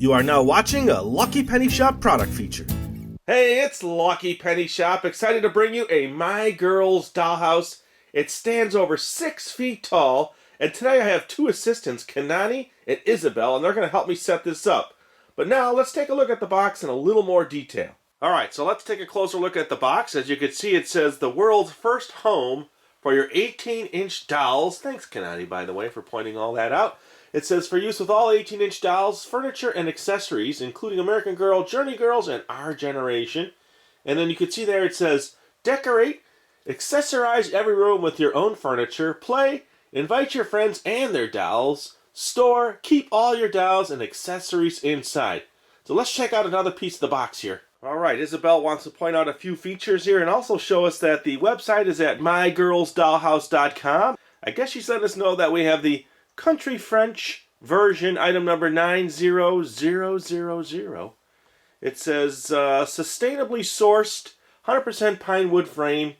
You are now watching a Lucky Penny Shop product feature. Hey, it's Lucky Penny Shop, excited to bring you a My Girls dollhouse. It stands over 6 feet tall, and today I have two assistants, Kanani and Isabelle, and they're going to help me set this up. But now, let's take a look at the box in a little more detail. Alright, so let's take a closer look at the box. As you can see, it says the world's first home for your 18-inch dolls. Thanks, Kanani, by the way, for pointing all that out. It says for use with all 18-inch dolls, furniture, and accessories, including American Girl, Journey Girls, and Our Generation. And then you can see there it says, decorate, accessorize every room with your own furniture, play, invite your friends and their dolls, store, keep all your dolls and accessories inside. So let's check out another piece of the box here. Alright, Isabelle wants to point out a few features here and also show us that the website is at mygirlsdollhouse.com. I guess she's letting us know that we have the Country French version, item number 90000. It says sustainably sourced, 100% pine wood frame,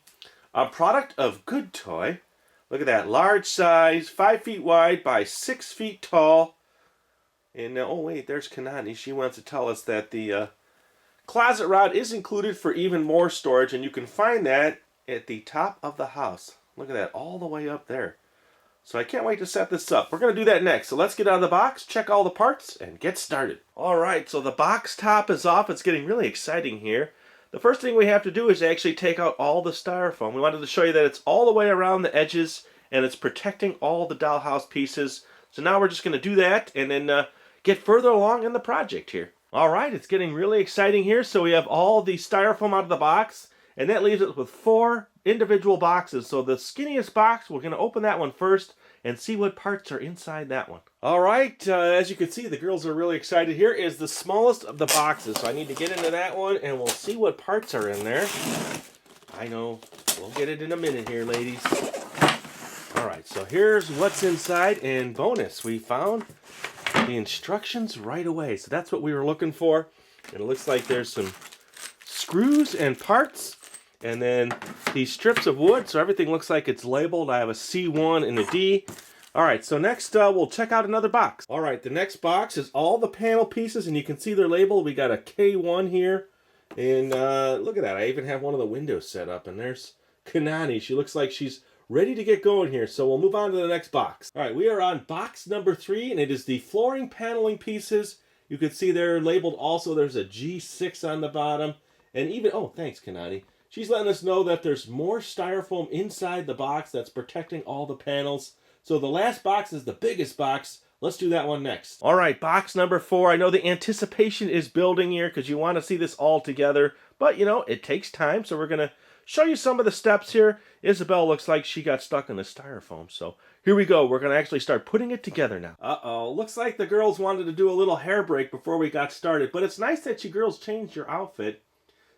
a product of Good Toy. Look at that, large size, 5 feet wide by 6 feet tall. And oh wait, there's Kanani. She wants to tell us that the closet rod is included for even more storage, and you can find that at the top of the house. Look at that, all the way up there. So I can't wait to set this up. We're going to do that next. So let's get out of the box, check all the parts, and get started. Alright, so the box top is off. It's getting really exciting here. The first thing we have to do is actually take out all the styrofoam. We wanted to show you that it's all the way around the edges, and it's protecting all the dollhouse pieces. So now we're just going to do that, and then get further along in the project here. Alright, it's getting really exciting here. So we have all the styrofoam out of the box, and that leaves us with 4 individual boxes. So the skinniest box, we're going to open that one first and see what parts are inside that one. Alright, as you can see, the girls are really excited. Here is the smallest of the boxes. So I need to get into that one and we'll see what parts are in there. I know, we'll get it in a minute here, ladies. Alright, so here's what's inside, and bonus, we found the instructions right away. So that's what we were looking for. And it looks like there's some screws and parts, and then these strips of wood, so everything looks like it's labeled. I have a C1 and a D. Alright, so next we'll check out another box. Alright, the next box is all the panel pieces, and you can see they're labeled. We got a K1 here, and look at that. I even have one of the windows set up, and there's Kanani. She looks like she's ready to get going here, so we'll move on to the next box. Alright, we are on box number 3, and it is the flooring paneling pieces. You can see they're labeled also. There's a G6 on the bottom, and even, oh, thanks, Kanani. She's letting us know that there's more styrofoam inside the box that's protecting all the panels. So the last box is the biggest box. Let's do that one next. Alright, box number 4. I know the anticipation is building here because you want to see this all together. But, you know, it takes time. So we're going to show you some of the steps here. Isabelle looks like she got stuck in the styrofoam. So here we go. We're going to actually start putting it together now. Uh-oh. Looks like the girls wanted to do a little hair break before we got started. But it's nice that you girls changed your outfit.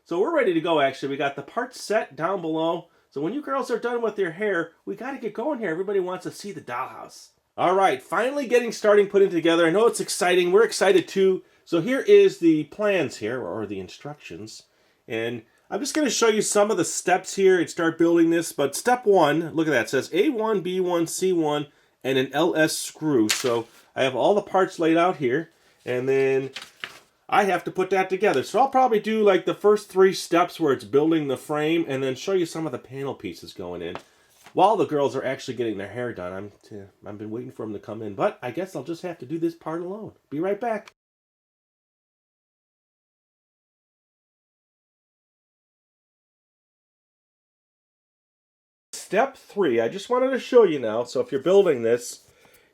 So we're ready to go, actually. We got the parts set down below. So when you girls are done with your hair, we got to get going here. Everybody wants to see the dollhouse. All right, finally starting putting together. I know it's exciting. We're excited too. So here is the plans here, or the instructions. And I'm just going to show you some of the steps here and start building this. But step 1, look at that. It says A1, B1, C1, and an LS screw. So I have all the parts laid out here. And then I have to put that together. So I'll probably do like the first 3 steps where it's building the frame and then show you some of the panel pieces going in while the girls are actually getting their hair done. I've been waiting for them to come in, but I guess I'll just have to do this part alone. Be right back. Step 3, I just wanted to show you now. So if you're building this,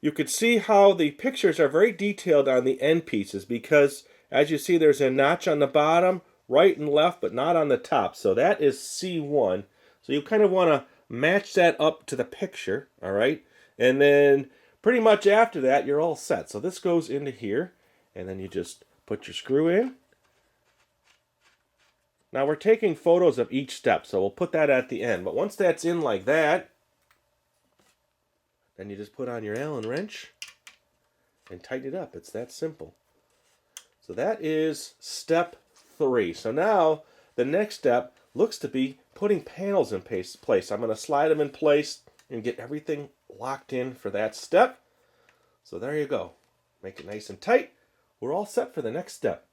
you could see how the pictures are very detailed on the end pieces because as you see, there's a notch on the bottom, right and left, but not on the top. So that is C1. So you kind of want to match that up to the picture, all right? And then pretty much after that, you're all set. So this goes into here, and then you just put your screw in. Now we're taking photos of each step, so we'll put that at the end. But once that's in like that, then you just put on your Allen wrench and tighten it up. It's that simple. So that is step 3. So now the next step looks to be putting panels in place. I'm going to slide them in place and get everything locked in for that step. So there you go. Make it nice and tight. we're all set for the next step.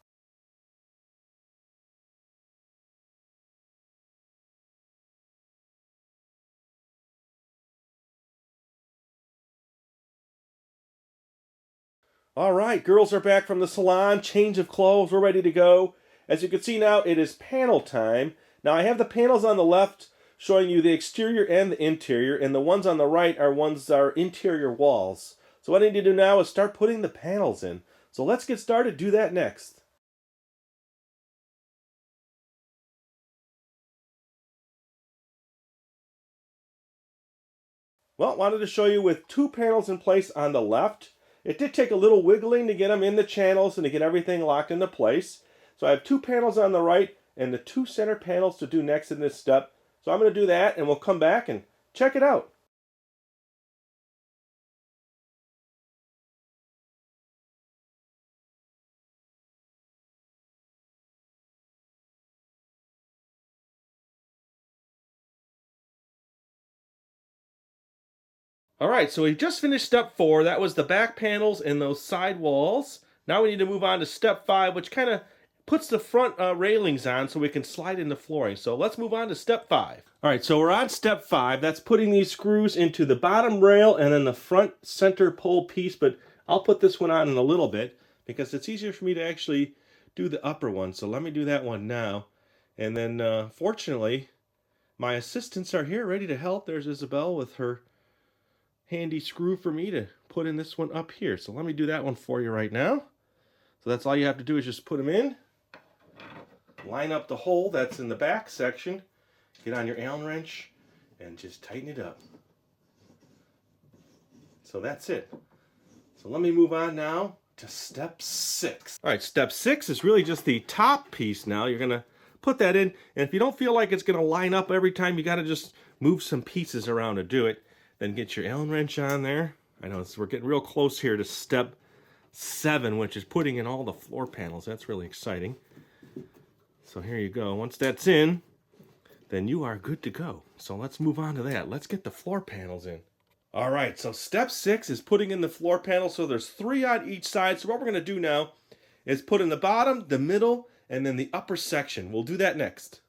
All right, girls are back from the salon, change of clothes, we're ready to go. As you can see now, it is panel time. Now I have the panels on the left showing you the exterior and the interior, and the ones on the right are interior walls. So what I need to do now is start putting the panels in. So let's get started, do that next. Well, wanted to show you with two panels in place on the left. It did take a little wiggling to get them in the channels and to get everything locked into place. So I have two panels on the right and the two center panels to do next in this step. So I'm going to do that and we'll come back and check it out. All right, so we just finished step 4. That was the back panels and those side walls. Now we need to move on to step 5, which kind of puts the front railings on so we can slide in the flooring. So let's move on to step 5. All right, so we're on step 5. That's putting these screws into the bottom rail and then the front center pole piece, but I'll put this one on in a little bit because it's easier for me to actually do the upper one. So let me do that one now. And then fortunately, my assistants are here ready to help. There's Isabelle with her handy screw for me to put in this one up here. So let me do that one for you right now. So that's all you have to do is just put them in, line up the hole that's in the back section, get on your Allen wrench, and just tighten it up. So that's it. So let me move on now to step 6. All right, step 6 is really just the top piece now. You're going to put that in, and if you don't feel like it's going to line up every time, you got to just move some pieces around to do it. Then get your Allen wrench on there. I know we're getting real close here to step 7, which is putting in all the floor panels. That's really exciting. So here you go. Once that's in, then you are good to go. So let's move on to that. Let's get the floor panels in. All right, so step 6 is putting in the floor panels. So there's 3 on each side. So what we're going to do now is put in the bottom, the middle, and then the upper section. We'll do that next.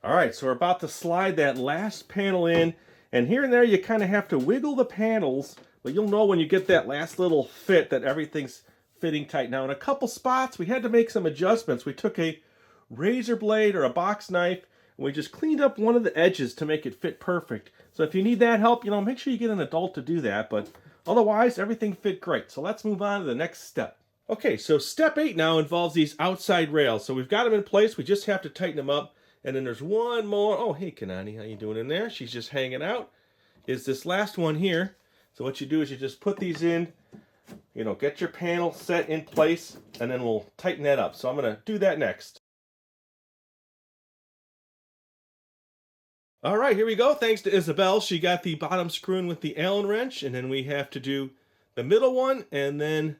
All right, so we're about to slide that last panel in, and here and there you kind of have to wiggle the panels, but you'll know when you get that last little fit that everything's fitting tight. Now in a couple spots we had to make some adjustments. We took a razor blade or a box knife and we just cleaned up one of the edges to make it fit perfect. So if you need that help, make sure you get an adult to do that, but otherwise everything fit great. So let's move on to the next step. Okay, so step 8 now involves these outside rails. So we've got them in place, we just have to tighten them up. And then there's one more. Oh, hey, Kanani, how you doing in there? She's just hanging out. Is this last one here. So what you do is you just put these in, get your panel set in place, and then we'll tighten that up. So I'm going to do that next. All right, here we go. Thanks to Isabelle. She got the bottom screw in with the Allen wrench, and then we have to do the middle one, and then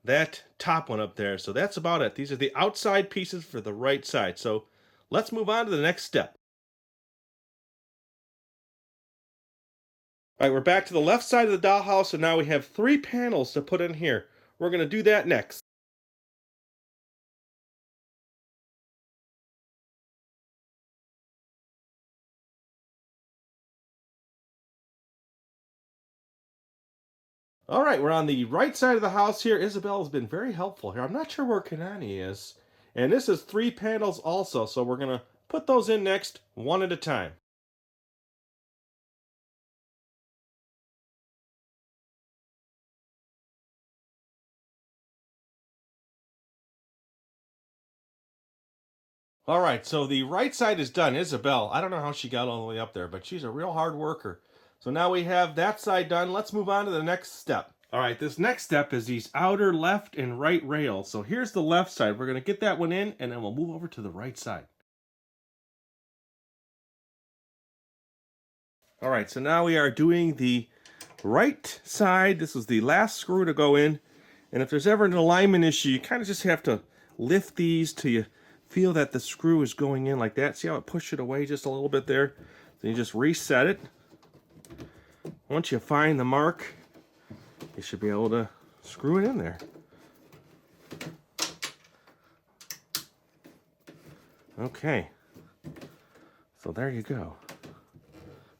that top one up there. So that's about it. These are the outside pieces for the right side. So let's move on to the next step. All right, we're back to the left side of the dollhouse, and now we have 3 panels to put in here. We're going to do that next. All right, we're on the right side of the house here. Isabelle has been very helpful here. I'm not sure where Kanani is. And this is 3 panels also, so we're going to put those in next, one at a time. All right, so the right side is done. Isabelle, I don't know how she got all the way up there, but she's a real hard worker. So now we have that side done. Let's move on to the next step. All right, this next step is these outer left and right rails. So here's the left side. We're going to get that one in, and then we'll move over to the right side. All right, so now we are doing the right side. This is the last screw to go in. And if there's ever an alignment issue, you kind of just have to lift these till you feel that the screw is going in like that. See how it pushed it away just a little bit there? Then you just reset it. Once you find the mark, you should be able to screw it in there. Okay, so there you go.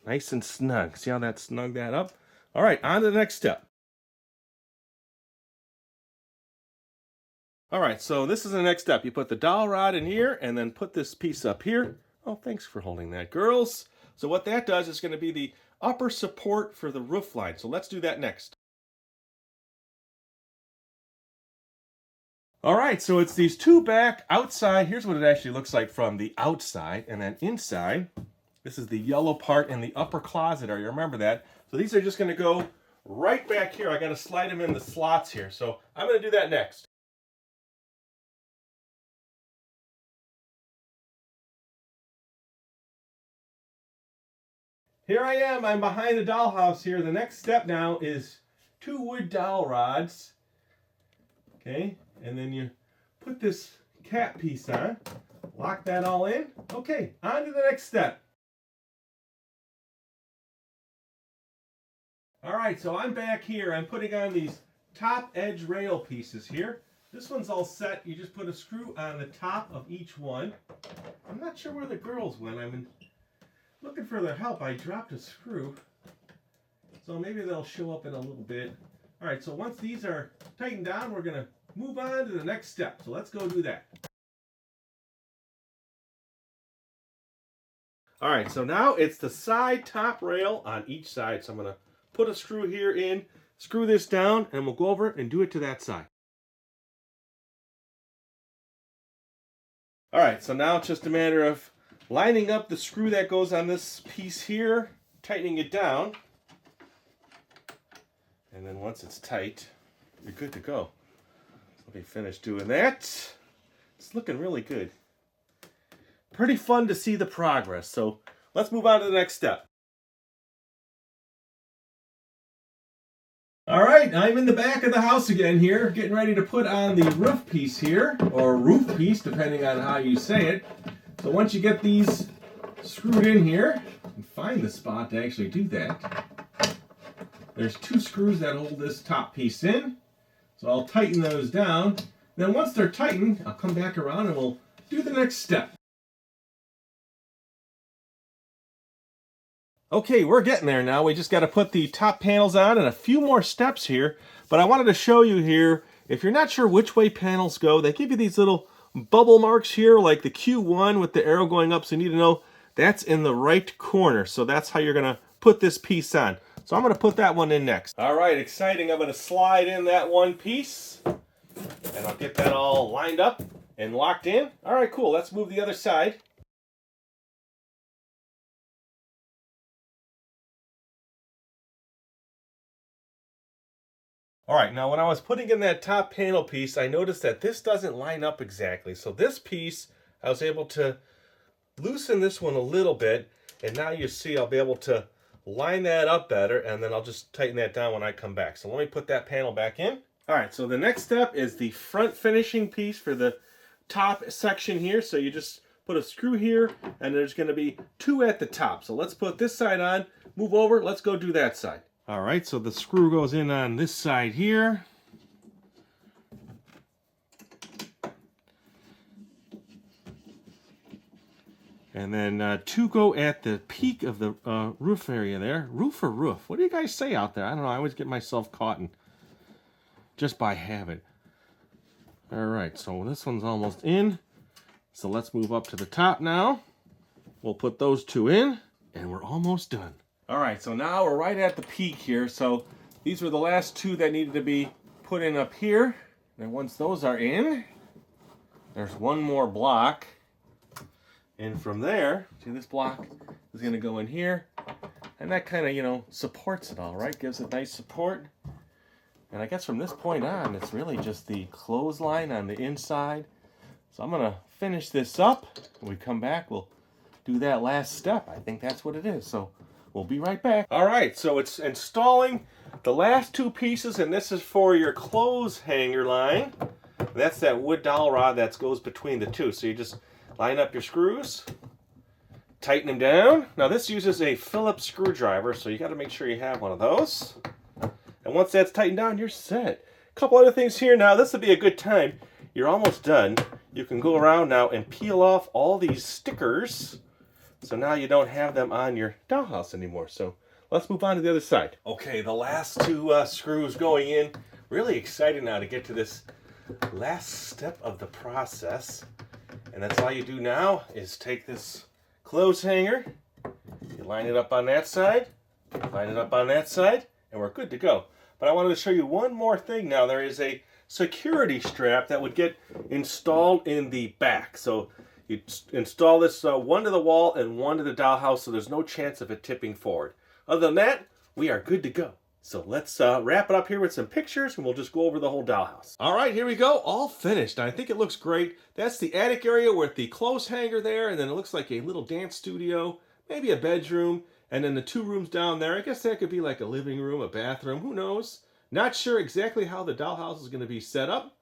Nice and snug. See how that snugged that up? All right, on to the next step. All right, so this is the next step. You put the dowel rod in here and then put this piece up here. Oh, thanks for holding that, girls. So what that does is going to be the upper support for the roof line. So let's do that next. All right, so it's these two back outside. Here's what it actually looks like from the outside. And then inside, this is the yellow part in the upper closet area. Remember that. So these are just going to go right back here. I got to slide them in the slots here. So I'm going to do that next. Here I am. I'm behind the dollhouse here. The next step now is 2 wood dowel rods. Okay, and then you put this cap piece on. Lock that all in. Okay, on to the next step. All right, so I'm back here. I'm putting on these top edge rail pieces here. This one's all set. You just put a screw on the top of each one. I'm not sure where the girls went. I'm looking for their help. I dropped a screw, so maybe they'll show up in a little bit. All right, so once these are tightened down, we're going to move on to the next step. So let's go do that. All right, so now it's the side top rail on each side. So I'm going to put a screw here in, screw this down, and we'll go over and do it to that side. All right, so now it's just a matter of lining up the screw that goes on this piece here, tightening it down, and then once it's tight, you're good to go. Let me finish doing that. It's looking really good. Pretty fun to see the progress. So let's move on to the next step. All right, I'm in the back of the house again here, getting ready to put on the roof piece here, or roof piece, depending on how you say it. So once you get these screwed in here, and find the spot to actually do that, there's 2 screws that hold this top piece in. So I'll tighten those down. Then once they're tightened, I'll come back around and we'll do the next step. Okay, we're getting there now. We just got to put the top panels on and a few more steps here. But I wanted to show you here, if you're not sure which way panels go, they give you these little bubble marks here, like the Q1 with the arrow going up. So you need to know that's in the right corner. So that's how you're going to put this piece on. So I'm going to put that one in next. All right, exciting. I'm going to slide in that one piece, and I'll get that all lined up and locked in. All right, cool. Let's move the other side. All right, now when I was putting in that top panel piece, I noticed that this doesn't line up exactly. So this piece, I was able to loosen this one a little bit, and now you see I'll be able to line that up better, and then I'll just tighten that down when I come back. So let me put that panel back in. All right, so the next step is the front finishing piece for the top section here. So you just put a screw here, and there's going to be 2 at the top. So let's put this side on, move over, let's go do that side. All right, so the screw goes in on this side here. And then 2 go at the peak of the roof area there. Roof or roof? What do you guys say out there? I don't know. I always get myself caught in just by habit. All right, so this one's almost in. So let's move up to the top now. We'll put those 2 in, and we're almost done. All right, so now we're right at the peak here. So these were the last 2 that needed to be put in up here. And once those are in, there's 1 more block. And from there, see, this block is going to go in here. And that kind of, supports it all, right? Gives it nice support. And I guess from this point on, it's really just the clothesline on the inside. So I'm going to finish this up. When we come back, we'll do that last step. I think that's what it is. So we'll be right back. All right, so it's installing the last 2 pieces, and this is for your clothes hanger line. That's that wood dowel rod that goes between the two. So you just line up your screws, tighten them down. Now this uses a Phillips screwdriver, so you got to make sure you have one of those. And once that's tightened down, you're set. A couple other things here now. This would be a good time. You're almost done. You can go around now and peel off all these stickers. So now you don't have them on your dollhouse anymore. So let's move on to the other side. Okay, the last two screws going in. Really excited now to get to this last step of the process. And that's all you do now is take this clothes hanger, you line it up on that side, line it up on that side, and we're good to go. But I wanted to show you one more thing now. There is a security strap that would get installed in the back. So you install this one to the wall and one to the dollhouse, so there's no chance of it tipping forward. Other than that, we are good to go. So let's wrap it up here with some pictures, and we'll just go over the whole dollhouse. All right, here we go, all finished. I think it looks great. That's the attic area with the clothes hanger there, and then it looks like a little dance studio, maybe a bedroom, and then the two rooms down there. I guess that could be like a living room, a bathroom, who knows? Not sure exactly how the dollhouse is going to be set up.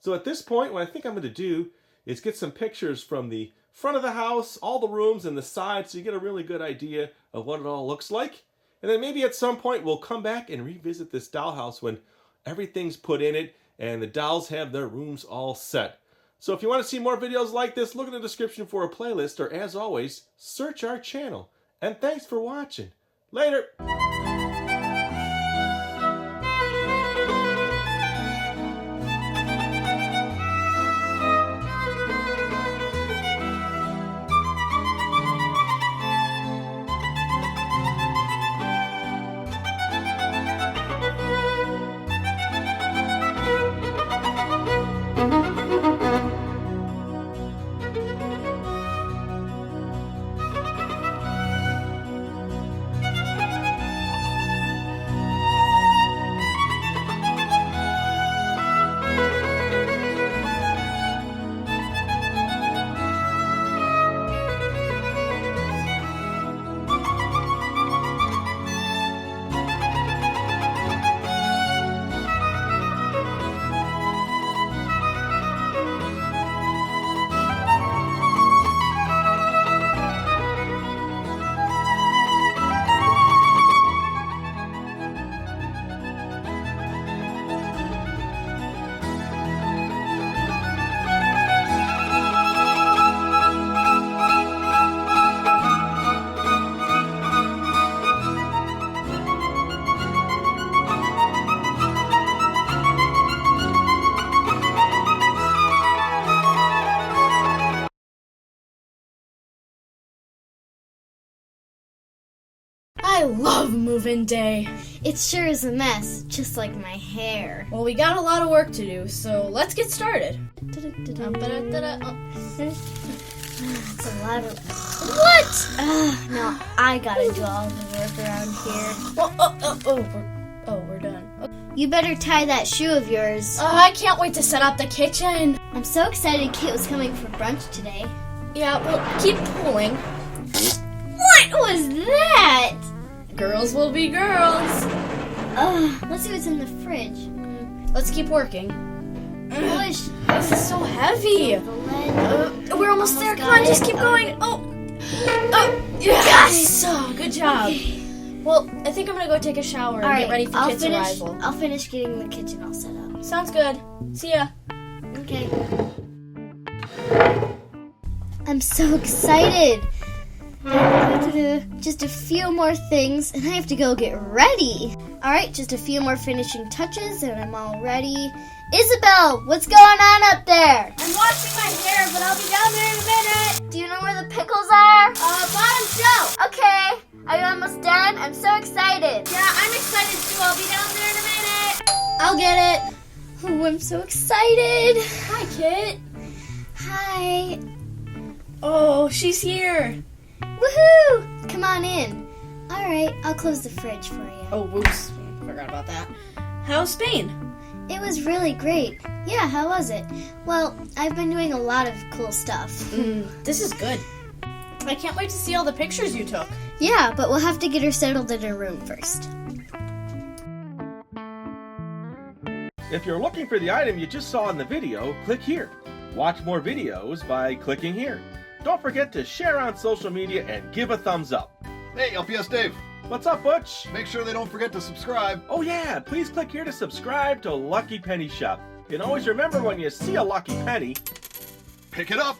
So at this point, what I think I'm going to do is get some pictures from the front of the house, all the rooms and the sides, so you get a really good idea of what it all looks like. And then maybe at some point we'll come back and revisit this dollhouse when everything's put in it and the dolls have their rooms all set. So if you want to see more videos like this, look in the description for a playlist, or as always, search our channel. And thanks for watching. Later! I love move-in day. It sure is a mess, just like my hair. Well, we got a lot of work to do, so let's get started. It's a lot of... What? Now I gotta do all the work around here. We're done. You better tie that shoe of yours. I can't wait to set up the kitchen. I'm so excited Kit was coming for brunch today. Yeah, well, keep pulling. What was that? Girls will be girls. Let's see what's in the fridge. Let's keep working. Push. This is so heavy. We're almost there. Come on, just keep going. Oh, yes! Oh, good job. Okay. Well, I think I'm gonna go take a shower and get ready for Kit's arrival. I'll finish getting the kitchen all set up. Sounds good. See ya. Okay. I'm so excited. Just a few more things, and I have to go get ready. All right, just a few more finishing touches, and I'm all ready. Isabelle, what's going on up there? I'm washing my hair, but I'll be down there in a minute. Do you know where the pickles are? Bottom shelf. Okay. Are you almost done? I'm so excited. Yeah, I'm excited too. I'll be down there in a minute. I'll get it. Oh, I'm so excited. Hi, Kit. Hi. Oh, she's here. Woohoo! Come on in. All right, I'll close the fridge for you. Oh, whoops. Forgot about that. How's Spain? It was really great. Yeah, how was it? Well, I've been doing a lot of cool stuff. This is good. I can't wait to see all the pictures you took. Yeah, but we'll have to get her settled in her room first. If you're looking for the item you just saw in the video, click here. Watch more videos by clicking here. Don't forget to share on social media and give a thumbs up. Hey, LPS-Dave, What's up, Butch? make sure they don't forget to subscribe. Oh yeah, please click here to subscribe to Lucky Penny Shop. And always remember, when you see a lucky penny, Pick it up.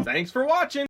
thanks for watching.